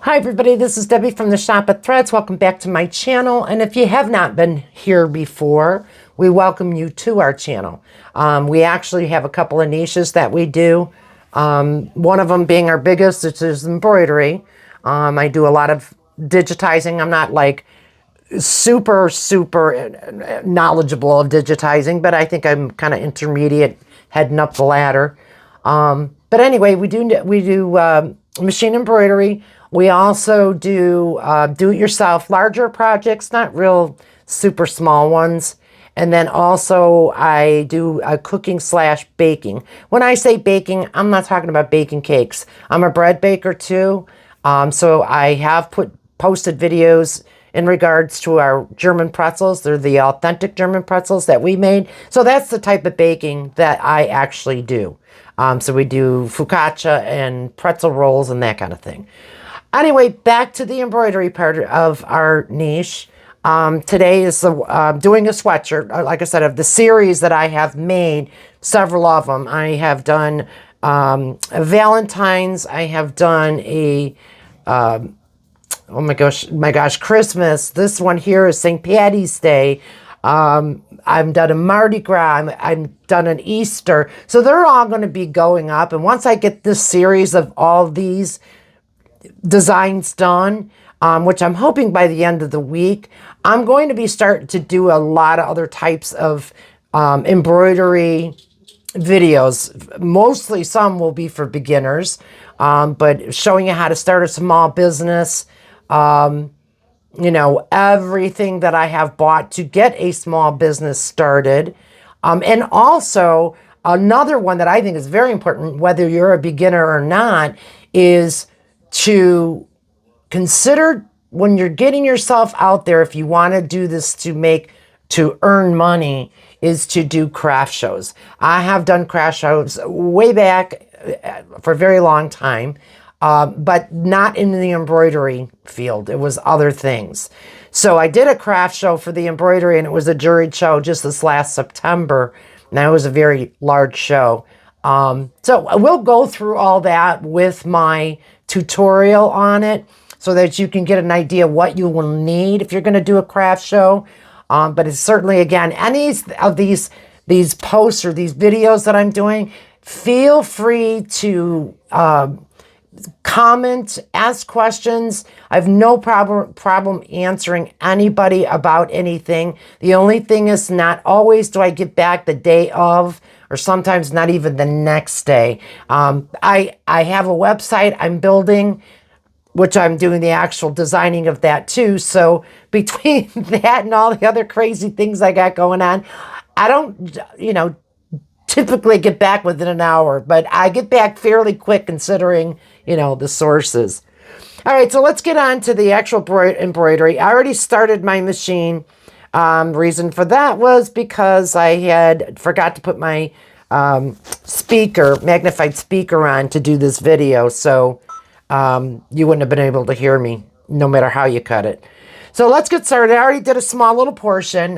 Hi everybody, this is Debbie from the Shop at Threads. Welcome back to my channel. And if you have not been here before, we welcome you to our channel. We actually have a couple of niches that we do. One of them being our biggest, which is embroidery. I do a lot of digitizing. I'm not like super knowledgeable of digitizing, but I think I'm kind of intermediate, heading up the ladder. But anyway, we do machine embroidery. We also do do-it-yourself larger projects, not real super small ones. And then also I do cooking / baking. When I say baking, I'm not talking about baking cakes. I'm a bread baker too. So I have posted videos in regards to our German pretzels. They're the authentic German pretzels that we made. So that's the type of baking that I actually do. So we do focaccia and pretzel rolls and that kind of thing. Anyway, back to the embroidery part of our niche. Today is doing a sweatshirt. Like I said, of the series that I have made, several of them. I have done a Valentine's. I have done a oh my gosh, Christmas. This one here is St. Patty's Day. I've done a Mardi Gras. I've done an Easter. So they're all going to be going up. And once I get this series of all these designs done, which I'm hoping by the end of the week, I'm going to be starting to do a lot of other types of embroidery videos. Mostly some will be for beginners, but showing you how to start a small business, you know, everything that I have bought to get a small business started. And also another one that I think is very important, whether you're a beginner or not, is to consider when you're getting yourself out there, if you want to do this to earn money, is to do craft shows. I have done craft shows way back for a very long time, but not in the embroidery field. It was other things. So I did a craft show for the embroidery, and it was a juried show just this last September. And that was a very large show. So we'll go through all that with my tutorial on it so that you can get an idea what you will need if you're going to do a craft show. But it's certainly, again, any of these posts or these videos that I'm doing, feel free to comment, ask questions. I have no problem answering anybody about anything. The only thing is, not always do I get back the day of, or sometimes not even the next day. I have a website I'm building, which I'm doing the actual designing of that too. So between that and all the other crazy things I got going on, I don't, typically get back within an hour, but I get back fairly quick considering, the sources. All right, so let's get on to the actual embroidery. I already started my machine. Reason for that was because I had forgot to put my magnified speaker on to do this video. So you wouldn't have been able to hear me no matter how you cut it. So let's get started. I already did a small little portion.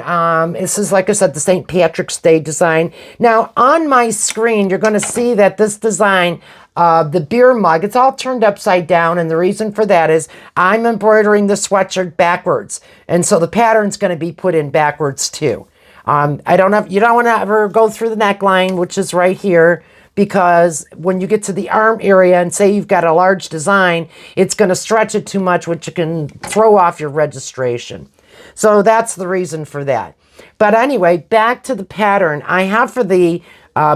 This is, like I said, the St. Patrick's Day design. Now, on my screen, you're going to see that this design, the beer mug, it's all turned upside down. And the reason for that is I'm embroidering the sweatshirt backwards. And so the pattern's going to be put in backwards too. You don't want to ever go through the neckline, which is right here, because when you get to the arm area and say you've got a large design, it's going to stretch it too much, which can throw off your registration. So that's the reason for that. But anyway, back to the pattern. I have for the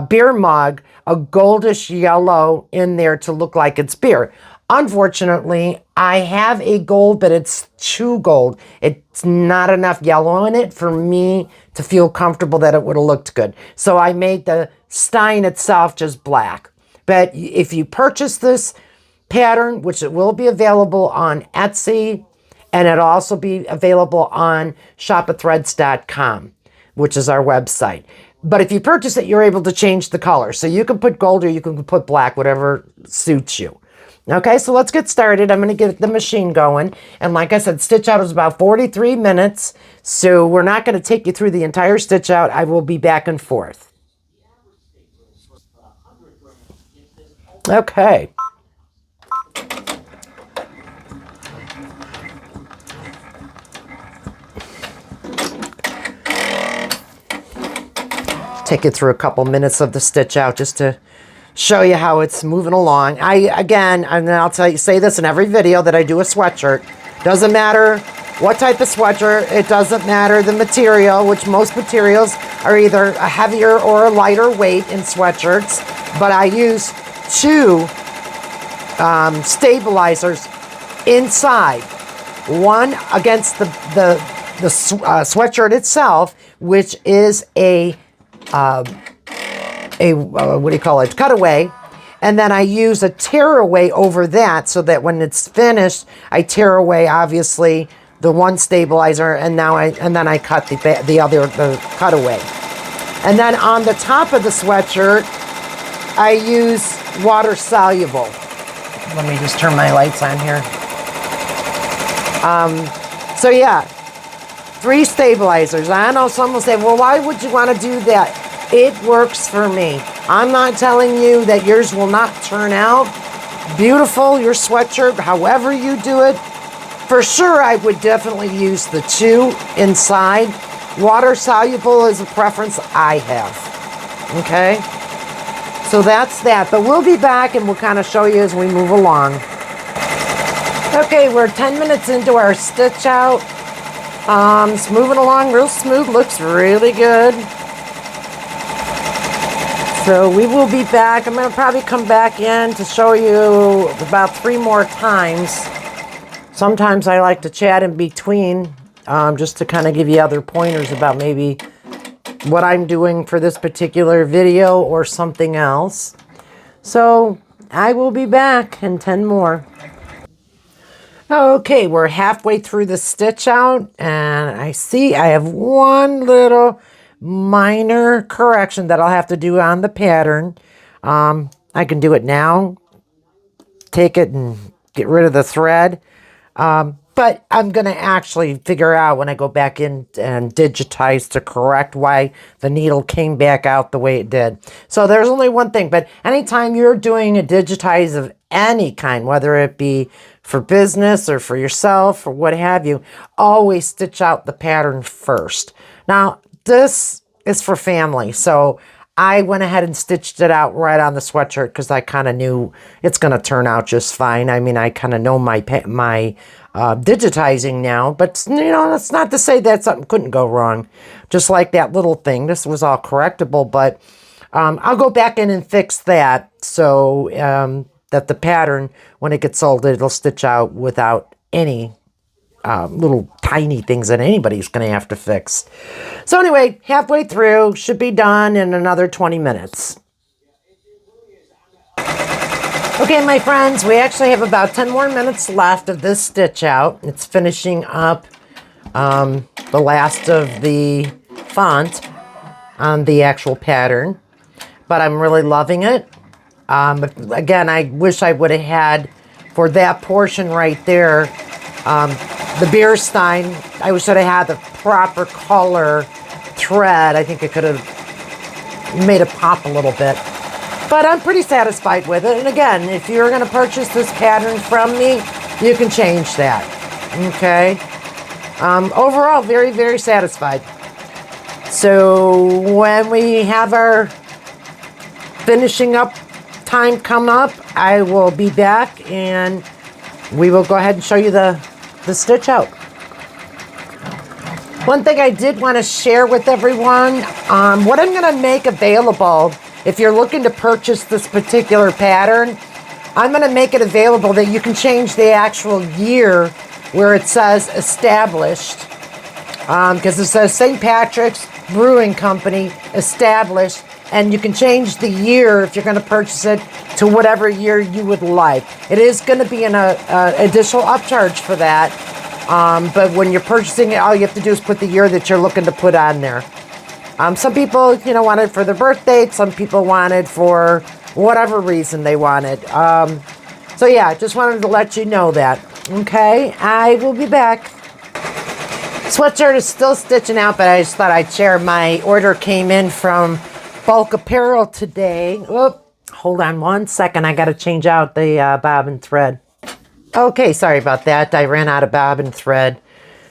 beer mug a goldish yellow in there to look like it's beer. Unfortunately, I have a gold, but it's too gold. It's not enough yellow in it for me to feel comfortable that it would have looked good. So I made the stein itself just black. But if you purchase this pattern, which it will be available on Etsy, and it'll also be available on shopathreads.com, which is our website. But if you purchase it, you're able to change the color. So you can put gold or you can put black, whatever suits you. Okay, so let's get started. I'm going to get the machine going. And like I said, stitch out is about 43 minutes. So we're not going to take you through the entire stitch out. I will be back and forth. Okay. take you through a couple minutes of the stitch out just to show you how it's moving along. Again, and I'll say this in every video that I do a sweatshirt. Doesn't matter what type of sweatshirt, it doesn't matter the material, which most materials are either a heavier or a lighter weight in sweatshirts, but I use 2 stabilizers inside. One against the sweatshirt itself, which is a what do you call it, cutaway, and then I use a tear away over that so that when it's finished, I tear away obviously the one stabilizer, and then I cut the cutaway. And then on the top of the sweatshirt, I use water soluble. Let me just turn my lights on here. So yeah, 3 stabilizers. I know some will say, well, why would you want to do that? It works for me. I'm not telling you that yours will not turn out beautiful, your sweatshirt, however you do it. For sure, I would definitely use the 2 inside. Water soluble is a preference I have. Okay? So that's that. But we'll be back and we'll kind of show you as we move along. Okay, we're 10 minutes into our stitch out. It's moving along real smooth. Looks really good. So we will be back. I'm going to probably come back in to show you about 3 more times. Sometimes I like to chat in between just to kind of give you other pointers about maybe what I'm doing for this particular video or something else. So I will be back in 10 more. Okay, we're halfway through the stitch out, and I see I have one little minor correction that I'll have to do on the pattern. I can do it now, take it and get rid of the thread. But I'm going to actually figure out when I go back in and digitize to correct why the needle came back out the way it did. So there's only one thing, but anytime you're doing a digitize of any kind, whether it be for business or for yourself or what have you, always stitch out the pattern first. Now, this is for family, so I went ahead and stitched it out right on the sweatshirt because I kind of knew it's going to turn out just fine. I mean, I kind of know my digitizing now, but you know, that's not to say that something couldn't go wrong. Just like that little thing, this was all correctable, but I'll go back in and fix that so that the pattern, when it gets sold, it'll stitch out without any little tiny things that anybody's going to have to fix. So anyway, halfway through, should be done in another 20 minutes. Okay, my friends, we actually have about 10 more minutes left of this stitch out. It's finishing up the last of the font on the actual pattern, but I'm really loving it. Again, I wish I would have had, for that portion right there, the beer stein, I wish I'd have had the proper color thread. I think it could have made it pop a little bit. But I'm pretty satisfied with it. And again, if you're going to purchase this pattern from me, you can change that. Okay? Overall, very, very satisfied. So when we have our finishing up time come up, I will be back and we will go ahead and show you the stitch out. One thing I did want to share with everyone, what I'm going to make available, if you're looking to purchase this particular pattern, I'm going to make it available that you can change the actual year where it says established, because it says St. Patrick's Brewing Company established, and you can change the year if you're going to purchase it to whatever year you would like. It is going to be an additional upcharge for that, but when you're purchasing it, all you have to do is put the year that you're looking to put on there. Some people, you know, want it for their birthday. Some people want it for whatever reason they want it. So yeah, just wanted to let you know that. Okay, I will be back. Sweatshirt is still stitching out, but I just thought I'd share. My order came in from Bulk Apparel today. Whoop, hold on one second. I got to change out the bobbin thread. Okay, sorry about that. I ran out of bobbin thread,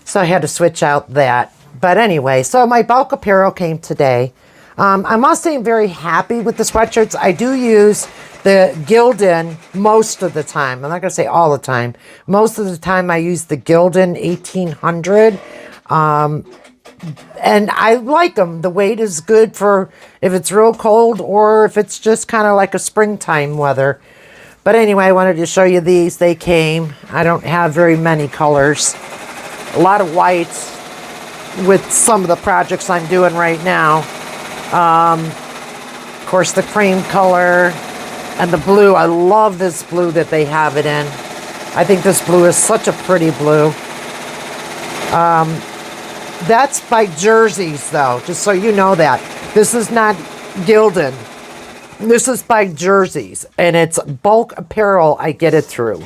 so I had to switch out that. But anyway, so my Bulk Apparel came today. I must say I'm very happy with the sweatshirts. I do use the Gildan most of the time. I'm not going to say all the time. Most of the time I use the Gildan 1800. And I like them. The weight is good for if it's real cold or if it's just kind of like a springtime weather. But anyway, I wanted to show you these. They came. I don't have very many colors. A lot of whites with some of the projects I'm doing right now. Of course, the cream color and the blue. I love this blue that they have it in. I think this blue is such a pretty blue. That's by Jerseys, though, just so you know that. This is not Gildan. This is by Jerseys, and it's bulk apparel I get it through.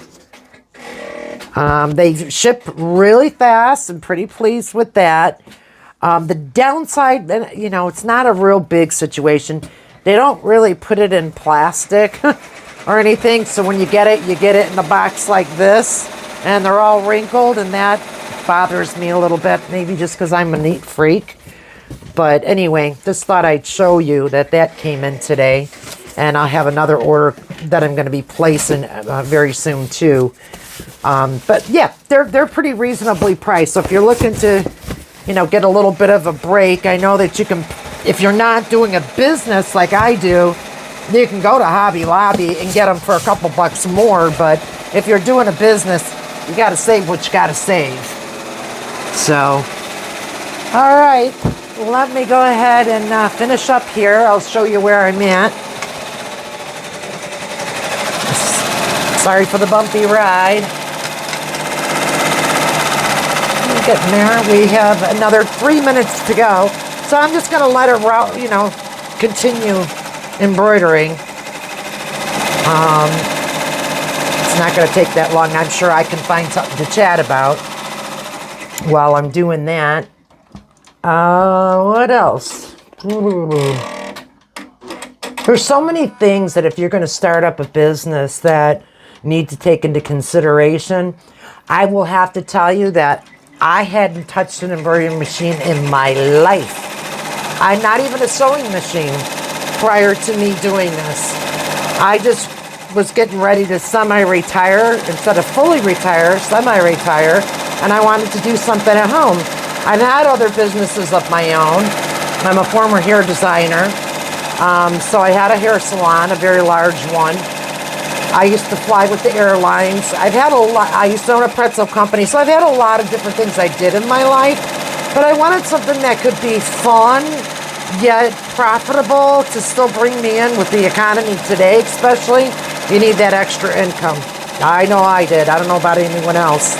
They ship really fast. I'm pretty pleased with that. The downside, you know, it's not a real big situation. They don't really put it in plastic or anything, so when you get it in a box like this, and they're all wrinkled, and that bothers me a little bit, maybe just because I'm a neat freak. But anyway, just thought I'd show you that came in today, and I'll have another order that I'm going to be placing very soon too. But yeah, they're pretty reasonably priced. So if you're looking to, you know, get a little bit of a break, I know that you can. If you're not doing a business like I do, you can go to Hobby Lobby and get them for a couple bucks more. But if you're doing a business, you got to save what you got to save. So, all right, let me go ahead and finish up here. I'll show you where I'm at. Sorry for the bumpy ride. Getting there. We have another 3 minutes to go. So I'm just going to let it, you know, continue embroidering. It's not going to take that long. I'm sure I can find something to chat about while I'm doing that. What else? There's so many things that if you're going to start up a business that need to take into consideration. I will have to tell you that I hadn't touched an embroidery machine in my life. I'm not even a sewing machine prior to me doing this. I just was getting ready to semi-retire instead of fully retire, semi-retire, and I wanted to do something at home. I've had other businesses of my own. I'm a former hair designer, so I had a hair salon, a very large one. I used to fly with the airlines. I've had a lot. I used to own a pretzel company, so I've had a lot of different things I did in my life. But I wanted something that could be fun, yet profitable to still bring me in with the economy today, especially. You need that extra income. I know I did. I don't know about anyone else.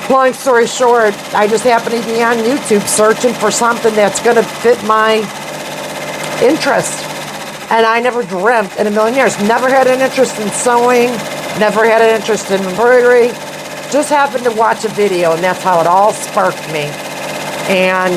Long story short, I just happened to be on YouTube searching for something that's going to fit my interest. And I never dreamt in a million years. Never had an interest in sewing. Never had an interest in embroidery. Just happened to watch a video, and that's how it all sparked me. And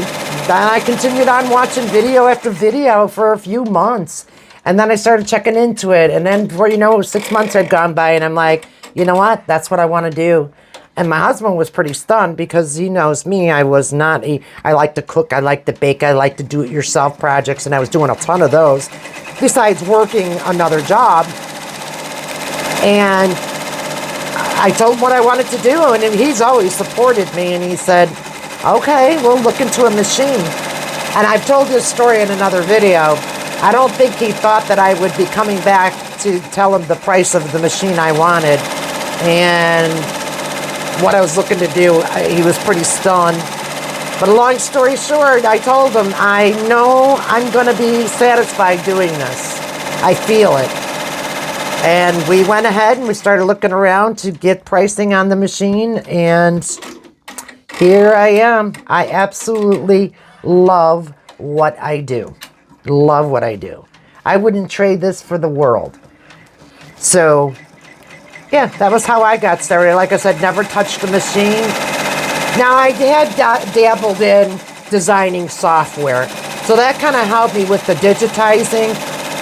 then I continued on watching video after video for a few months. And then I started checking into it. And then before you know it, 6 months had gone by, and I'm like, you know what? That's what I want to do. And my husband was pretty stunned because he knows me. I was not I like to cook, I like to bake, I like to do-it-yourself projects, and I was doing a ton of those, besides working another job. And I told him what I wanted to do, and he's always supported me, and he said, okay, we'll look into a machine. And I've told this story in another video. I don't think he thought that I would be coming back to tell him the price of the machine I wanted. And what I was looking to do, he was pretty stunned. But long story short, I told him, I know I'm going to be satisfied doing this. I feel it. And we went ahead and we started looking around to get pricing on the machine. And here I am. I absolutely love what I do. Love what I do. I wouldn't trade this for the world. So yeah, that was how I got started. Like I said, never touched the machine. Now, I had dabbled in designing software. So that kind of helped me with the digitizing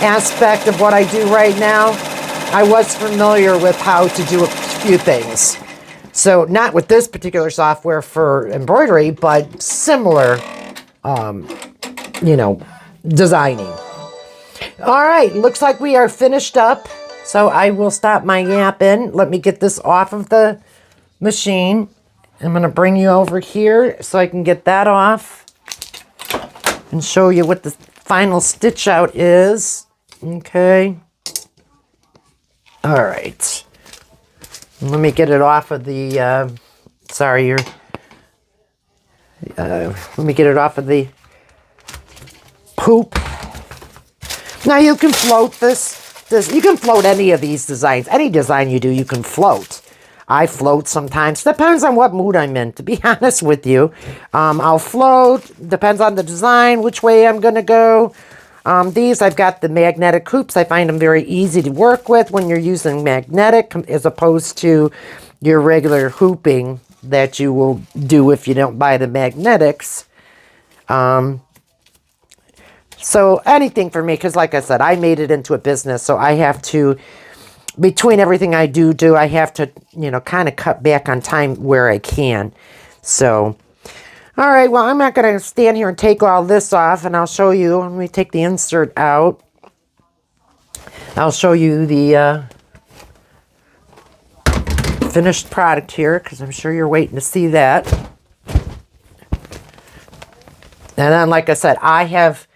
aspect of what I do right now. I was familiar with how to do a few things. So not with this particular software for embroidery, but similar, you know, designing. All right, looks like we are finished up. So I will stop my yapping. Let me get this off of the machine. I'm going to bring you over here so I can get that off and show you what the final stitch out is. Okay. All right. Let me get it off of the, let me get it off of the hoop. Now you can float this. You can float any of these designs. Any design you do, you can float. I float sometimes. Depends on what mood I'm in, to be honest with you. I'll float. Depends on the design, which way I'm going to go. These, I've got the magnetic hoops. I find them very easy to work with when you're using magnetic as opposed to your regular hooping that you will do if you don't buy the magnetics. So anything for me, because like I said, I made it into a business, so I have to, between everything I do, I have to, you know, kind of cut back on time where I can. So, all right, well, I'm not going to stand here and take all this off, and I'll show you. Let me take the insert out. I'll show you the finished product here, because I'm sure you're waiting to see that. And then, like I said, I have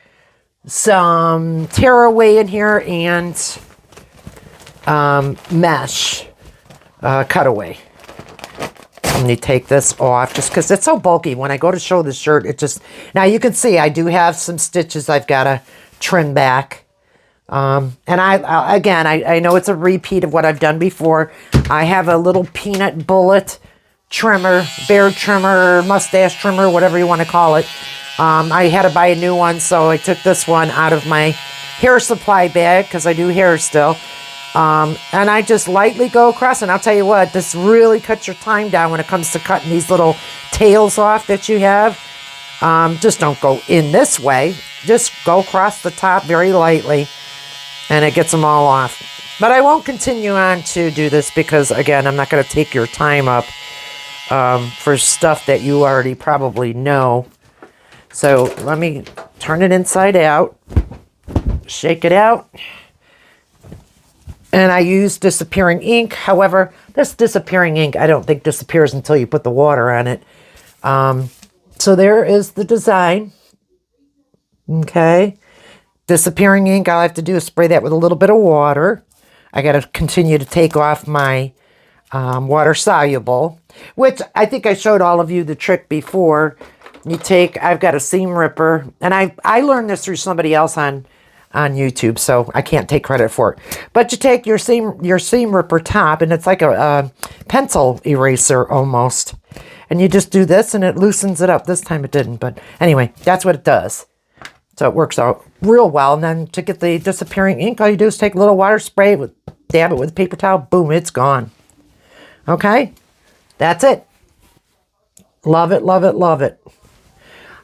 some tearaway in here and mesh cutaway. Let me take this off just because it's so bulky. When I go to show the shirt, it just, now you can see I do have some stitches I've got to trim back. And I know it's a repeat of what I've done before. I have a little peanut bullet trimmer, beard trimmer, mustache trimmer, whatever you want to call it. I had to buy a new one, so I took this one out of my hair supply bag because I do hair still. And I just lightly go across, and I'll tell you what, this really cuts your time down when it comes to cutting these little tails off that you have. Just don't go in this way. Just go across the top very lightly, and it gets them all off. But I won't continue on to do this because, again, I'm not going to take your time up for stuff that you already probably know. So let me turn it inside out, shake it out. And I use disappearing ink. However, this disappearing ink, I don't think disappears until you put the water on it. So there is the design. Okay. Disappearing ink, all I have to do is spray that with a little bit of water. I got to continue to take off my water soluble, which I think I showed all of you the trick before. You take, I've got a seam ripper, and I learned this through somebody else on YouTube, so I can't take credit for it. But you take your seam ripper top, and it's like a pencil eraser almost. And you just do this, and it loosens it up. This time it didn't, but anyway, that's what it does. So it works out real well. And then to get the disappearing ink, all you do is take a little water, spray it, dab it with a paper towel, boom, it's gone. Okay, that's it. Love it, love it, love it.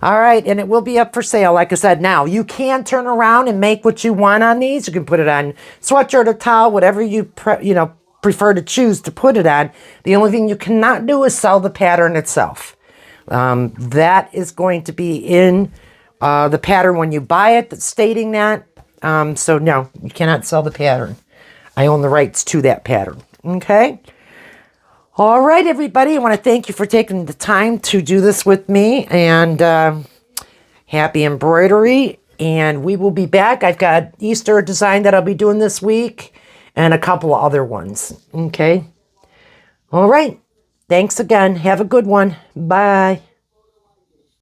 All right, and it will be up for sale, like I said. Now, you can turn around and make what you want on these. You can put it on sweatshirt or towel, whatever you prefer to choose to put it on. The only thing you cannot do is sell the pattern itself. That is going to be in the pattern when you buy it, that's stating that. So, no, you cannot sell the pattern. I own the rights to that pattern, okay? All right, everybody, I want to thank you for taking the time to do this with me, and happy embroidery, and we will be back. I've got Easter design that I'll be doing this week and a couple of other ones, okay? All right, thanks again. Have a good one. Bye.